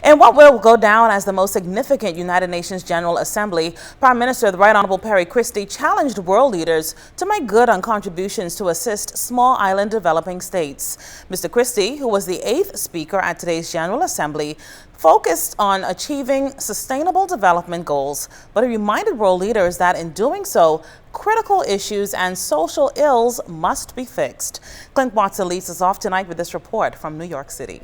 In what will go down as the most significant United Nations General Assembly, Prime Minister the Right Honorable Christie challenged world leaders to make good on contributions to assist small island developing states. Mr. Christie, who was the 8th speaker at today's General Assembly, focused on achieving sustainable development goals, but he reminded world leaders that in doing so, critical issues and social ills must be fixed. Clint Watson leads us off tonight with this report from New York City.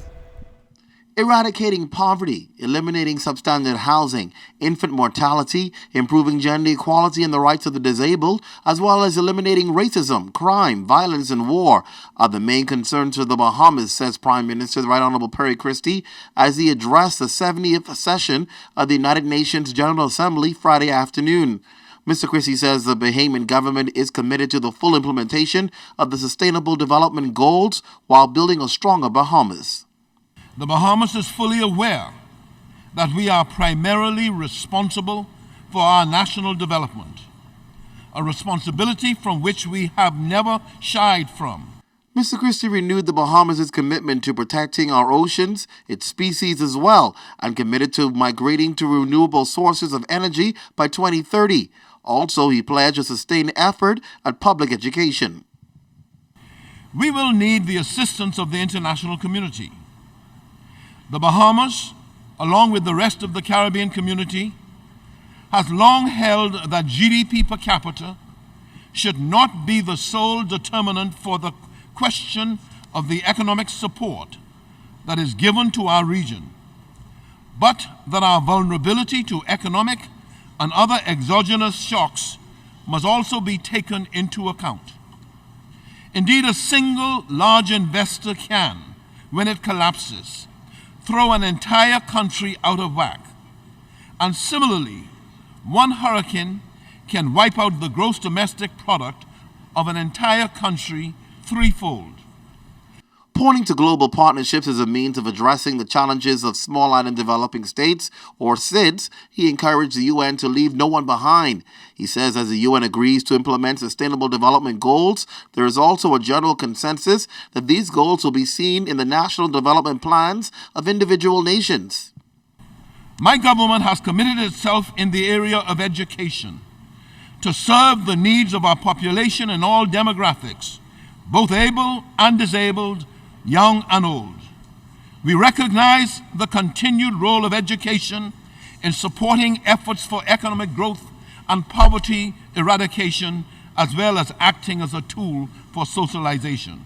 Eradicating poverty, eliminating substandard housing, infant mortality, improving gender equality and the rights of the disabled, as well as eliminating racism, crime, violence, and war are the main concerns of the Bahamas, says Prime Minister the Right Honorable Christie as he addressed the 70th session of the United Nations General Assembly Friday afternoon. Mr. Christie says the Bahamian government is committed to the full implementation of the Sustainable Development Goals while building a stronger Bahamas. The Bahamas is fully aware that we are primarily responsible for our national development, a responsibility from which we have never shied from. Mr. Christie renewed the Bahamas' commitment to protecting our oceans, its species as well, and committed to migrating to renewable sources of energy by 2030. Also, he pledged a sustained effort at public education. We will need the assistance of the international community. The Bahamas, along with the rest of the Caribbean community, has long held that GDP per capita should not be the sole determinant for the question of the economic support that is given to our region, but that our vulnerability to economic and other exogenous shocks must also be taken into account. Indeed, a single large investor can, when it collapses, throw an entire country out of whack. And similarly, one hurricane can wipe out the gross domestic product of an entire country threefold. Pointing to global partnerships as a means of addressing the challenges of small island developing states, or SIDS, he encouraged the UN to leave no one behind. He says as the UN agrees to implement Sustainable Development Goals, there is also a general consensus that these goals will be seen in the national development plans of individual nations. My government has committed itself in the area of education to serve the needs of our population in all demographics, both able and disabled, young and old. We recognize the continued role of education in supporting efforts for economic growth and poverty eradication, as well as acting as a tool for socialization.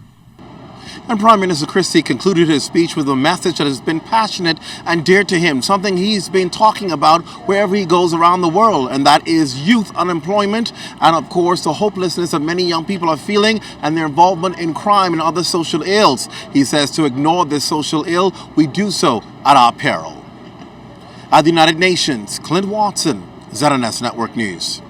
And Prime Minister Christie concluded his speech with a message that has been passionate and dear to him, something he's been talking about wherever he goes around the world, and that is youth unemployment and, of course, the hopelessness that many young people are feeling and their involvement in crime and other social ills. He says to ignore this social ill, we do so at our peril. At the United Nations, Clint Watson, ZNS Network News.